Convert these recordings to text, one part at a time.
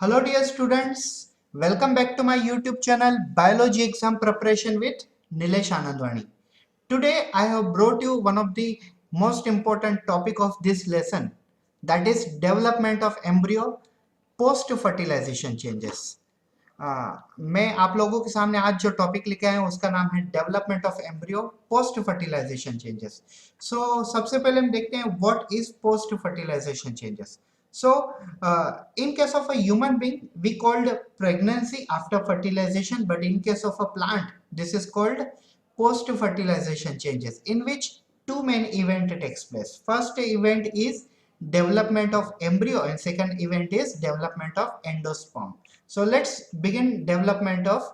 Hello dear students, welcome back to my YouTube channel Biology Exam Preparation with Nilesh Anandwani. Today I have brought you one of the most important topic of this lesson, that is development of embryo post fertilization changes. मैं आप लोगों के सामने आज जो topic लेके आया हूँ उसका नाम है development of embryo post fertilization changes. So सबसे पहले हम देखते हैं what is post fertilization changes. So, in case of a human being, we called pregnancy after fertilization, but in case of a plant, this is called post-fertilization changes, in which two main event takes place. First event is development of embryo, and second event is development of endosperm. So let's begin development of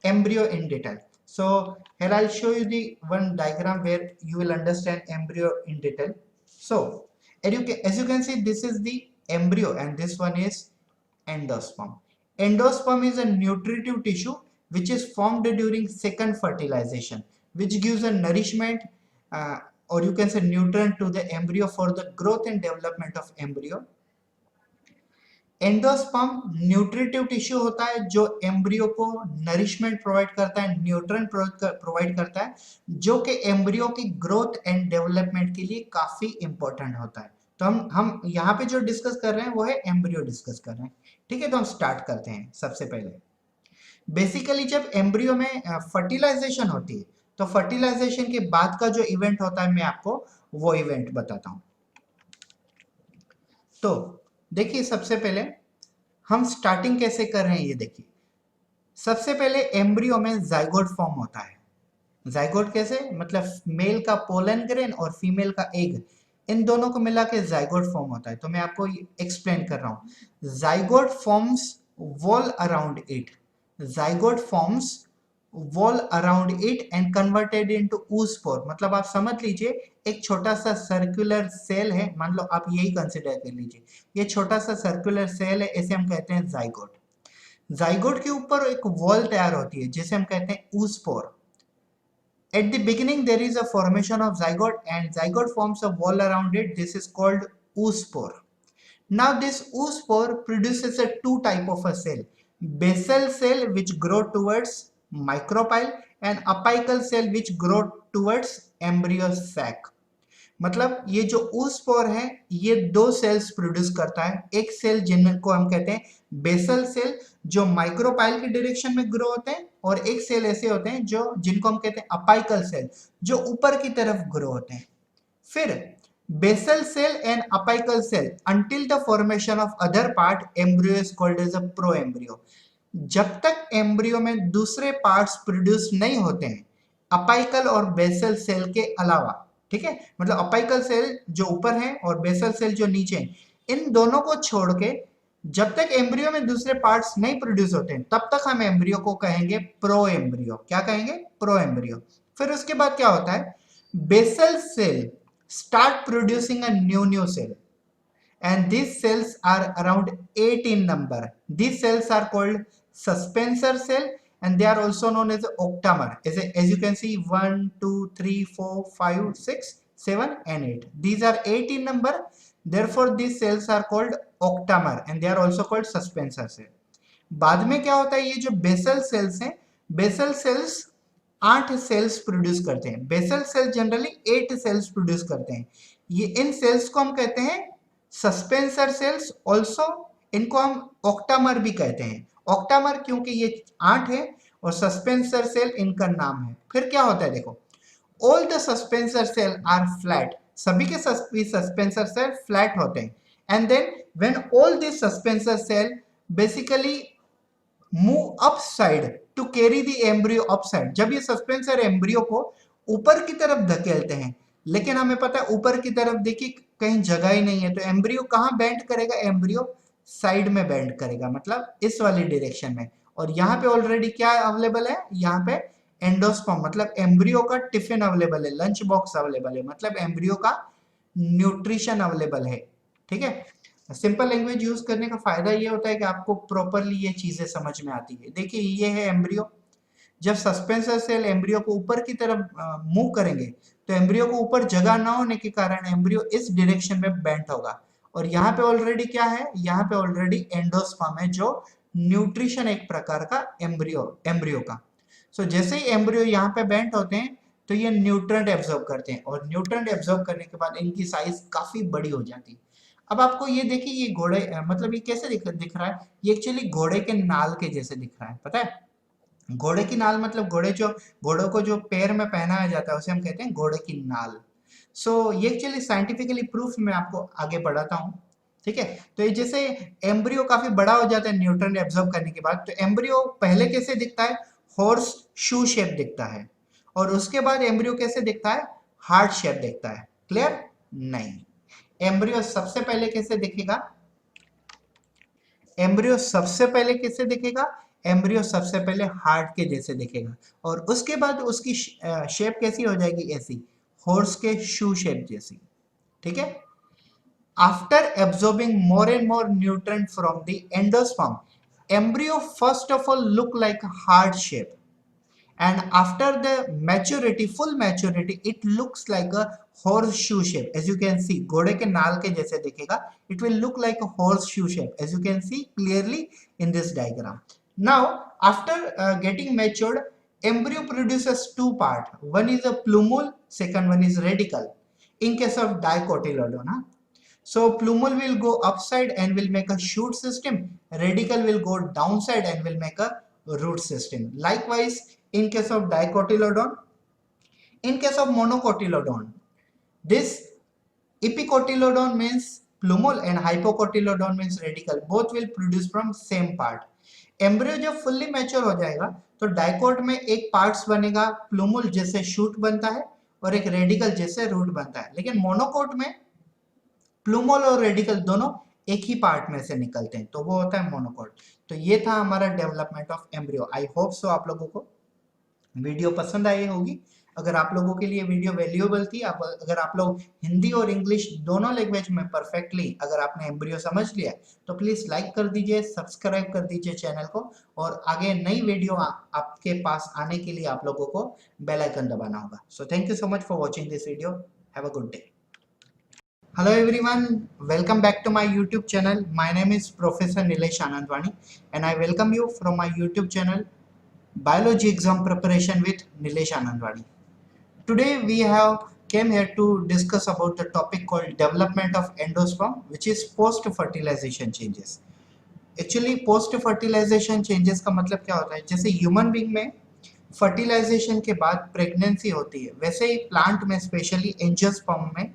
embryo in detail. So here I'll show you the one diagram where you will understand embryo in detail. So as you can see, this is the embryo and this one is endosperm. Endosperm is a nutritive tissue which is formed during second fertilization, which gives a nourishment or you can say nutrient to the embryo for the growth and development of embryo. Endosperm nutritive tissue होता है जो embryo को nourishment provide करता है, nutrient provide करता है, जो कि एम्ब्रियो की ग्रोथ एंड डेवलपमेंट के लिए काफी इंपॉर्टेंट होता है. तो हम यहाँ पे जो डिस्कस कर रहे हैं वो है एम्ब्रियो डिस्कस कर रहे हैं. ठीक है, तो हम स्टार्ट करते हैं. सबसे पहले बेसिकली जब एम्ब्रियो में फर्टिलाइजेशन होती है तो फर्टिलाइजेशन के बाद का जो इवेंट होता है मैं आपको वो इवेंट बताता हूं. तो देखिए, सबसे पहले हम स्टार्टिंग कैसे कर रहे हैं ये देखिए. सबसे पहले एम्ब्रियो में जाइगोट फॉर्म होता है. जाइगोट कैसे, मतलब मेल का पोलन ग्रेन और फीमेल का एग, इन दोनों को मिला के जाइगोट फॉर्म होता है. तो मैं आपको एक्सप्लेन कर रहा हूं. Zygote forms wall around it. Zygote forms wall around it and converted into oospore. मतलब आप समझ लीजिए एक छोटा सा सर्कुलर सेल है, मान लो आप यही कंसिडर कर लीजिए, ये छोटा सा सर्कुलर सेल है, इसे हम कहते हैं जाइगोट. जाइगोट के ऊपर एक वॉल तैयार होती है जिसे हम कहते हैं oospore. At the beginning there is a formation of zygote and zygote forms a wall around it. This is called oospore. Now this oospore produces a two type of a cell, basal cell which grow towards micropyle and apical cell which grow towards embryo sac. मतलब ये जो oospore है ये दो sales produce करता है. एक cell जिनको हम कहते हैं बेसल सेल जो माइक्रोपाइल की डायरेक्शन में ग्रो होते हैं, और एक सेल ऐसे होते हैं जो जिनको हम कहते हैं अपाइकल सेल जो ऊपर की तरफ ग्रो होते हैं. फिर basal cell and apical cell until the formation of other part embryo is called as a proembryo. जब तक एम्ब्रियो में दूसरे पार्ट्स प्रोड्यूस नहीं होते हैं अपाइकल और बेसल सेल के अलावा. ठीक है, मतलब अपाइकल सेल जो ऊपर है और बेसल सेल जो नीचे है, इन दोनों को छोड़ के जब तक एम्ब्रियो में दूसरे पार्ट्स नहीं प्रोड्यूस होते हैं तब तक हम एम्ब्रियो को कहेंगे प्रो एम्ब्रियो. क्या कहेंगे? Proembryo. फिर उसके बाद क्या होता है, basal cell start producing a new cell and these cells are around 8 in number. These cells are called suspensor cell and they are also known as octamer. As you can see, 1 2 3 4 5 6 7 and 8. These are 8 in number, therefore these cells are called octamer and they are also called suspensor cell. बाद में क्या होता है, ये जो basal cells हैं, basal cells 8 cells produce करते हैं. Basal cell generally 8 cells produce करते हैं. ये इन सेल्स को हम कहते हैं सस्पेंसर सेल्स. ऑल्सो इनको हम ऑक्टामर भी कहते हैं. ऑक्टामर क्योंकि ये 8 है और सस्पेंसर सेल इनका नाम है. फिर क्या होता है देखो, all the suspensor cell are flat. सभी के सस्पेंसर सेल फ्लैट होते हैं. And then when all this suspensor cell basically move upside to carry the embryo upside. जब ये सस्पेंसर एम्ब्रियो को ऊपर की तरफ धकेलते हैं, लेकिन हमें पता है ऊपर की तरफ देखिए कहीं जगह ही नहीं है, तो एम्ब्रियो कहाँ बेंड करेगा? एम्ब्रियो साइड में बेंड करेगा, मतलब इस वाली डायरेक्शन में. और यहाँ पे ऑलरेडी क्या अवेलेबल है, यहाँ पे एंडोस्पर्म मतलब एम्ब्रियो का टिफिन अवेलेबल है, लंच बॉक्स अवेलेबल है, मतलब एम्ब्रियो का न्यूट्रिशन अवेलेबल है. ठीक है, सिंपल लैंग्वेज यूज करने का फायदा ये होता है कि आपको प्रॉपरली ये चीजें समझ में आती है. देखिए ये है एम्ब्रियो. जब सस्पेंसर सेल एम्ब्रियो को ऊपर की तरफ मूव करेंगे तो एम्ब्रियो को ऊपर जगह ना होने के कारण एम्ब्रियो इस डायरेक्शन में बेंट होगा और यहाँ पे ऑलरेडी क्या है, यहाँ पे ऑलरेडी एंडोस्पर्म है जो न्यूट्रिशन एक प्रकार का एम्ब्रियो का। सो जैसे ही एम्ब्रियो यहाँ पे बेंट होते हैं तो ये न्यूट्रेंट एब्जॉर्ब करते हैं और न्यूट्रेंट एब्जॉर्ब करने के बाद इनकी साइज काफी बड़ी हो जाती है। अब आपको ये देखिए, ये घोड़े मतलब ये कैसे दिख रहा है, ये एक्चुअली घोड़े के नाल के जैसे दिख रहा है, पता है। घोड़े की नाल मतलब घोड़ों को जो पैर में पहनाया जाता है उसे हम कहते हैं घोड़े की नाल। सो ये एक्चुअली साइंटिफिकली प्रूफ मैं आपको आगे बढ़ाता हूँ, ठीक है। तो ये जैसे एम्ब्रियो काफी बड़ा हो जाता है न्यूट्रन एब्जॉर्ब करने के बाद, तो एम्ब्रियो पहले कैसे दिखता है, हॉर्स शू शेप दिखता है, और उसके बाद एम्ब्रियो कैसे दिखता है, हार्ट शेप दिखता है। क्लियर? नहीं, एम्ब्रियो सबसे पहले कैसे दिखेगा, एम्ब्रियो सबसे पहले कैसे दिखेगा, एम्ब्रियो सबसे पहले हार्ट के जैसे दिखेगा, और उसके बाद उसकी शेप कैसी हो जाएगी, ऐसी हॉर्स के शू शेप जैसी, ठीक है। After absorbing more and more nutrient from the endosperm, embryo first of all look like a heart shape, and after the maturity, full maturity, it looks like a horseshoe shape. As you can see, घोड़े के नाल के जैसे दिखेगा, it will look like a horseshoe shape, as you can see clearly in this diagram. Now, after getting matured, embryo produces two parts. One is a plumule, second one is radicle. In case of dicotyledon, so plumule will go upside and will make a shoot system. Radicle will go downside and will make a root system. Likewise, in case of dicotyledon, in case of monocotyledon, this epicotyledon means plumule and hypocotyledon means radicle. Both will produce from same part. Embryo जब fully mature हो जाएगा तो dicot में एक parts बनेगा, plumule जैसे shoot बनता है और एक रेडिकल जैसे रूट बनता है, लेकिन मोनोकोट में प्लूमोल और रेडिकल दोनों एक ही पार्ट में से निकलते हैं, तो वो होता है मोनोकोट। तो ये था हमारा development of embryo. I hope सो आप लोगों को वीडियो पसंद आई होगी। अगर आप लोगों के लिए वीडियो वैल्यूएबल थी, अगर आप लोग हिंदी और इंग्लिश दोनों लैंग्वेज में परफेक्टली अगर आपने एम्ब्रियो समझ लिया तो प्लीज लाइक कर दीजिए, सब्सक्राइब कर दीजिए चैनल को, और आगे नई वीडियो आपके पास आने के लिए आप लोगों को बेल आइकन दबाना होगा। So thank you so much for watching this video. Have a good day. Hello everyone, welcome back to my YouTube channel. My name is Professor Nilesh Anandwani and I welcome you from my YouTube channel Biology Exam Preparation with Nilesh Anandwani. Today we have came here to discuss about the topic called development of endosperm, which is post fertilization changes. Actually post fertilization changes का मतलब क्या होता है, जैसे human being में fertilisation के बाद pregnancy होती है, वैसे ही प्लांट में स्पेशली एंजियोस्पर्म में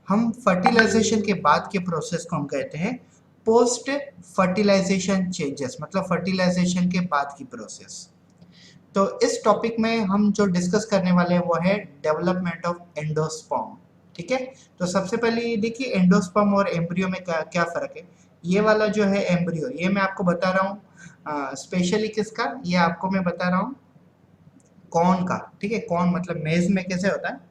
हम फर्टिलाइजेशन के बाद के प्रोसेस को हम कहते हैं पोस्ट फर्टिलाइजेशन चेंजेस, मतलब फर्टिलाइजेशन के बाद की प्रोसेस। तो इस टॉपिक में हम जो डिस्कस करने वाले हैं वो है डेवलपमेंट ऑफ एंडोस्पर्म, ठीक है। तो सबसे पहले देखिए एंडोस्पर्म और एम्ब्रियो में क्या फर्क है। ये वाला जो है एम्ब्रियो, ये मैं आपको बता रहा हूँ स्पेशली किसका, ये आपको मैं बता रहा हूँ कॉर्न का, ठीक है। कॉर्न मतलब मेज में कैसे होता है,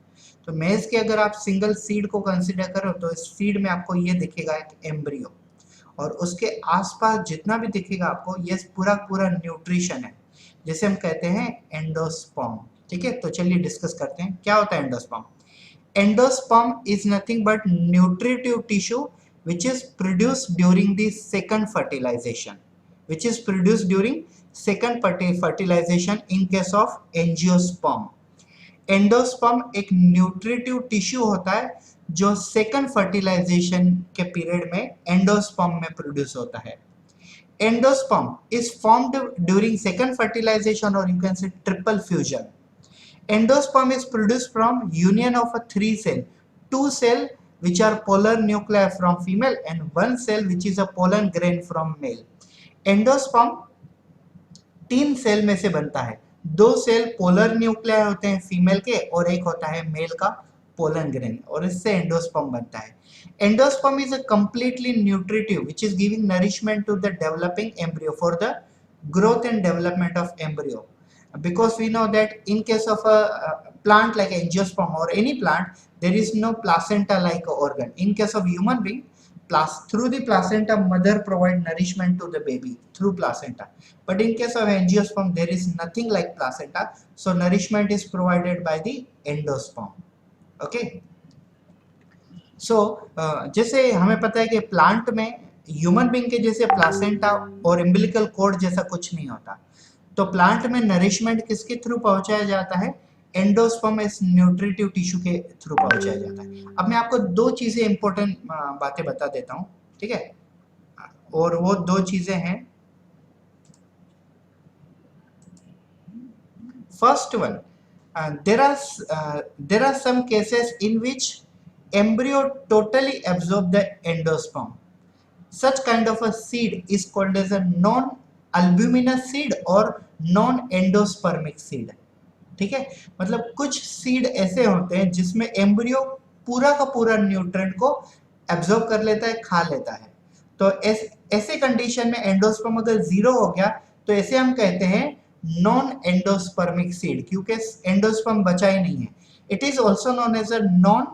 तो मेज के अगर आप सिंगल सीड को कंसीडर करो तो इस सीड में आपको ये दिखेगा एक एम्ब्रियो, और उसके आसपास जितना भी दिखेगा आपको ये पूरा न्यूट्रिशन है, जैसे हम कहते हैं एंडोस्पर्म, ठीक है। तो चलिए डिस्कस करते हैं क्या होता है endosperm. Endosperm is nothing but nutritive tissue which is produced during the second fertilization, which is produced during second fertilization in case of angiosperm. Endosperm एक न्यूट्रिटिव टिश्यू होता है जो सेकंड फर्टिलाइजेशन के पीरियड में एंडोस्पर्म में produce होता है। Endosperm is formed during second fertilization और you can say triple fusion. Endosperm is produced from union of a three cell, two cell which are polar nuclei from female and one cell which is a pollen grain from male. Endosperm तीन cell में से बनता है, दो cell polar nuclear होते हैं female के और एक होता है मेल का पोलन ग्रेन, और इससे एंडोस्पर्म बनता है। Endosperm is a completely nutritive which is giving nourishment to the developing embryo for the growth and development of embryo, because we know that in case of a plant like angiosperm or any plant there is no placenta like organ. In case of human being, through the placenta mother provide nourishment to the baby through placenta, but in case of angiosperm there is nothing like placenta, so nourishment is provided by the endosperm. Okay, सो जैसे हमें पता है कि plant में human being के जैसे placenta और umbilical cord जैसा कुछ नहीं होता, तो प्लांट में नरिशमेंट किसके थ्रू पहुंचाया जाता है? एंडोस्पर्म इस न्यूट्रिटिव टिश्यू के थ्रू पहुंचाया जाता है। अब मैं आपको दो चीजें इंपॉर्टेंट बातें बता देता हूं, ठीक है? और वो दो चीजें हैं, first one, there are some cases in which embryo totally absorb the endosperm. Such kind of a seed is called as a non-albuminous seed or non-endospermic seed. ठीक है, मतलब कुछ सीड ऐसे होते हैं जिसमें एम्ब्रियो पूरा का पूरा न्यूट्रिएंट को एब्जॉर्ब कर लेता है, खा लेता है। तो ऐसे कंडीशन में एंडोस्पर्म अगर जीरो हो गया तो ऐसे हम कहते हैं नॉन एंडोस्पर्मिक सीड, क्योंकि एंडोस्पर्म बचा ही नहीं है। It is also known as a non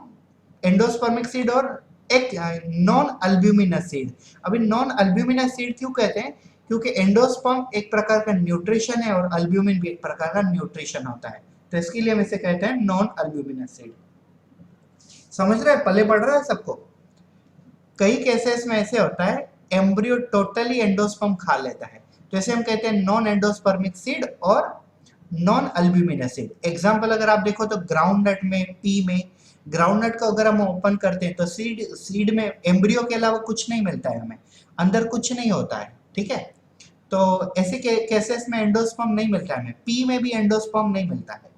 endospermic seed और एक नॉन अल्ब्यूमिनस सीड। अभी नॉन अल्ब्यूमिनस सीड क्यों कहते हैं? क्योंकि एंडोस्पर्म एक प्रकार का न्यूट्रिशन है और अल्ब्यूमिन भी एक प्रकार का न्यूट्रिशन होता है, तो इसके लिए हम इसे कहते हैं नॉन अल्ब्यूमिनस सीड। समझ रहे हैं? पले पढ़ रहा है सबको? कई केसेस में ऐसे होता है एम्ब्रियो टोटली एंडोस्पर्म खा लेता है, तो इसे हम कहते हैं नॉन एंडोस्पर्मिक सीड और नॉन अल्ब्यूमिनस सीड। एग्जांपल अगर आप देखो तो ग्राउंडनट में, पी में, ग्राउंडनट को अगर हम ओपन करते हैं तो सीड में एम्ब्रियो के अलावा कुछ नहीं मिलता है, हमें अंदर कुछ नहीं होता है, ठीक है? तो ऐसे केसेस में एंडोस्पर्म नहीं मिलता है हमें, पी में भी एंडोस्पर्म नहीं मिलता है।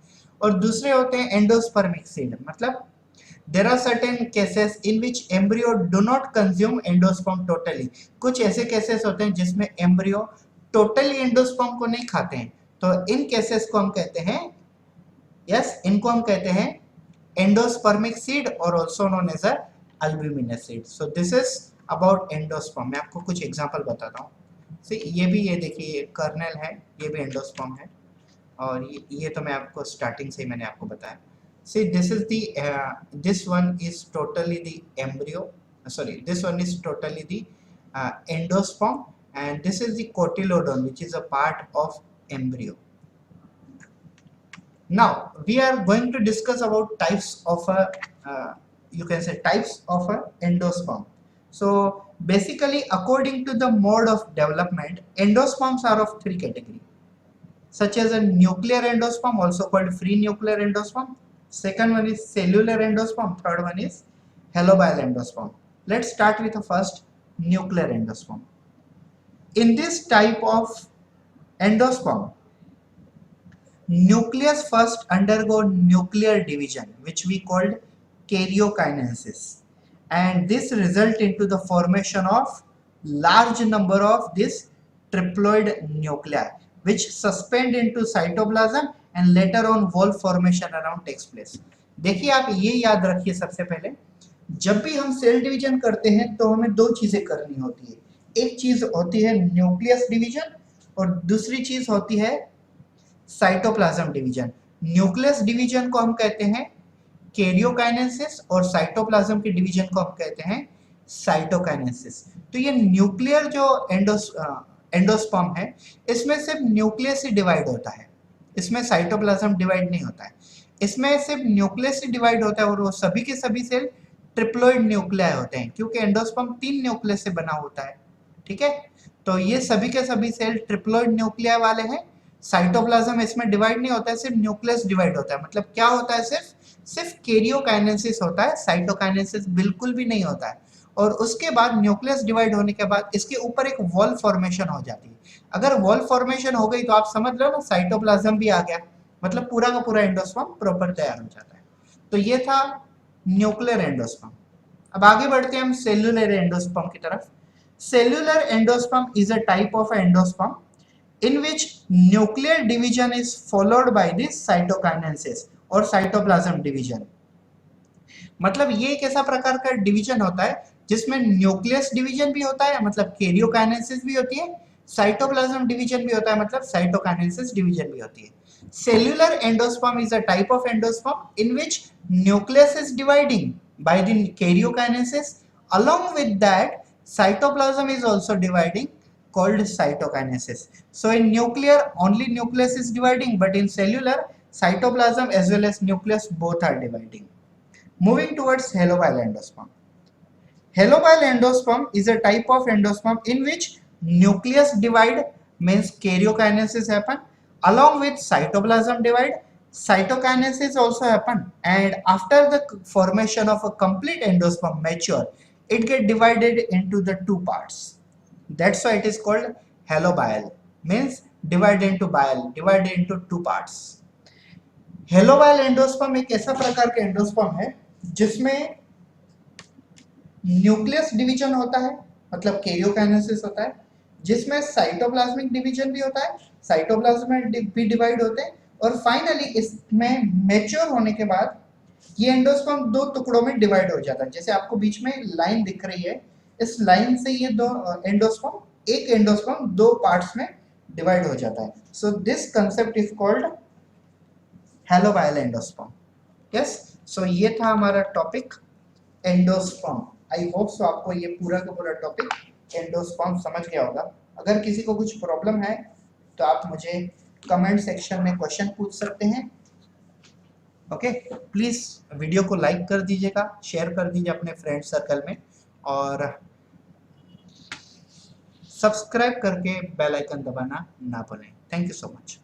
और दूसरे होते हैं एंडोस्पर्मिक सीड, मतलब there are certain cases in which embryo do not consume endosperm totally. कुछ ऐसे केसेस होते हैं जिसमें एम्ब्रियो टोटली एंडोस्पर्म को नहीं खाते हैं, तो इन केसेस को हम कहते हैं, यस, इनको हम कहते हैं एंडोस्पर्मिक सीड और also known as a albuminous seed. So this is about endosperm. मैं आपको कुछ एग्जांपल बताता हूँ। सी ये भी, ये देखिए कर्नल है, ये भी एंडोस्पर्म है, और ये तो मैं आपको स्टार्टिंग से ही मैंने आपको बताया। See, this is the this one is totally the embryo. Sorry, this one is totally the endosperm, and this is the cotyledon, which is a part of embryo. Now we are going to discuss about types of a you can say types of a endosperm. So basically, according to the mode of development, endosperms are of three categories, such as a nuclear endosperm, also called free nuclear endosperm. Second one is cellular endosperm. Third one is halobial endosperm. Let's start with the first, nuclear endosperm. In this type of endosperm, nucleus first undergo nuclear division, which we called karyokinesis, and this result into the formation of large number of this triploid nuclei, which suspend into cytoplasm and later on wall formation around takes place. देखिए, आप ये याद रखिए, सबसे पहले जब भी हम सेल डिवीजन करते हैं तो हमें दो चीजें करनी होती है। एक चीज होती है न्यूक्लियस डिवीजन और दूसरी चीज होती है साइटोप्लाज्म डिवीजन। न्यूक्लियस डिवीजन को हम कहते हैं कैरियोकाइनेसिस और साइटोप्लाज्म के डिवीजन को हम कहते हैं साइटोकाइनेसिस। तो ये न्यूक्लियर जो एंडोस्पर्म है, इसमें सिर्फ न्यूक्लियस ही डिवाइड होता है, इसमें साइटोप्लाज्म डिवाइड नहीं होता है। इसमें सिर्फ न्यूक्लियस ही डिवाइड होता है और वो सभी के सभी सेल ट्रिप्लोइड न्यूक्लियाई होते हैं, क्योंकि एंडोस्पर्म 3 न्यूक्लियस से बना होता है, ठीक है? तो ये सभी के सभी सेल ट्रिप्लोइड न्यूक्लियाई वाले हैं। साइटोप्लाज्म इसमें डिवाइड नहीं होता है, सिर्फ न्यूक्लियस डिवाइड होता है। मतलब क्या होता है? सिर्फ कैरियोकाइनेसिस होता है, साइटोकाइनेसिस बिल्कुल भी नहीं होता है। और उसके बाद न्यूक्लियस डिवाइड होने के बाद इसके ऊपर एक वॉल फॉर्मेशन हो जाती है। अगर वॉल फॉर्मेशन हो गई तो आप समझ लो ना, साइटोप्लाज्म भी आ गया, मतलब पूरा का पूरा एंडोस्पर्म प्रॉपर तैयार हो जाता है। तो ये था न्यूक्लियर एंडोस्पर्म। अब आगे बढ़ते हैं हम सेल्यूलर एंडोस्पर्म की तरफ। Cellular endosperm is a type of endosperm in which nuclear division is followed by this cytokinesis और cytoplasm division। मतलब ये एक ऐसा प्रकार का डिवीजन होता है जिसमें न्यूक्लियस डिवीजन भी होता है, मतलब कैरियोकाइनेसिस भी होती है, साइटोप्लाज्म डिवीजन भी होता है, मतलब साइटोकाइनेसिस डिवीजन भी होती है। Cellular endosperm is a type of endosperm in which nucleus is dividing by the karyokinesis, along with that cytoplasm is also dividing, called cytokinesis. So in nuclear only nucleus is dividing, but in cellular cytoplasm as well as nucleus both are dividing. Moving towards halobile endosperm. Halobile endosperm is a type of endosperm in which nucleus divide, means karyokinesis happen, along with cytoplasm divide. Cytokinesis also happen, and after the formation of a complete endosperm mature, it get divided into the two parts. That's why it is called halobile, means divided into two parts. Helobial endosperm एक ऐसा प्रकार का endosperm है जिसमें nucleus division होता है, मतलब karyokinesis होता है, जिसमें साइटोप्लाज्मिक डिवीजन भी होता है, साइटोप्लाज्म भी डिवाइड होते हैं, और फाइनली इसमें मैच्योर होने के बाद ये एंडोस्पर्म दो टुकड़ों में डिवाइड हो जाता है। जैसे आपको बीच में लाइन दिख रही है, इस लाइन से ये दो एंडोस्पर्म, एक एंडोस्पर्म दो पार्ट्स में डिवाइड हो जाता है। So this concept is called helobial endosperm. Yes, so ये था हमारा topic endosperm. I hope so आपको ये पूरा का पूरा टॉपिक एंडोस्पर्म समझ गया होगा। अगर किसी को कुछ प्रॉब्लम है तो आप मुझे कमेंट सेक्शन में क्वेश्चन पूछ सकते हैं। ओके, प्लीज वीडियो को लाइक कर दीजिएगा, शेयर कर दीजिए अपने फ्रेंड सर्कल में, और सब्सक्राइब करके बेल आइकन दबाना ना भूलें। Thank you so much.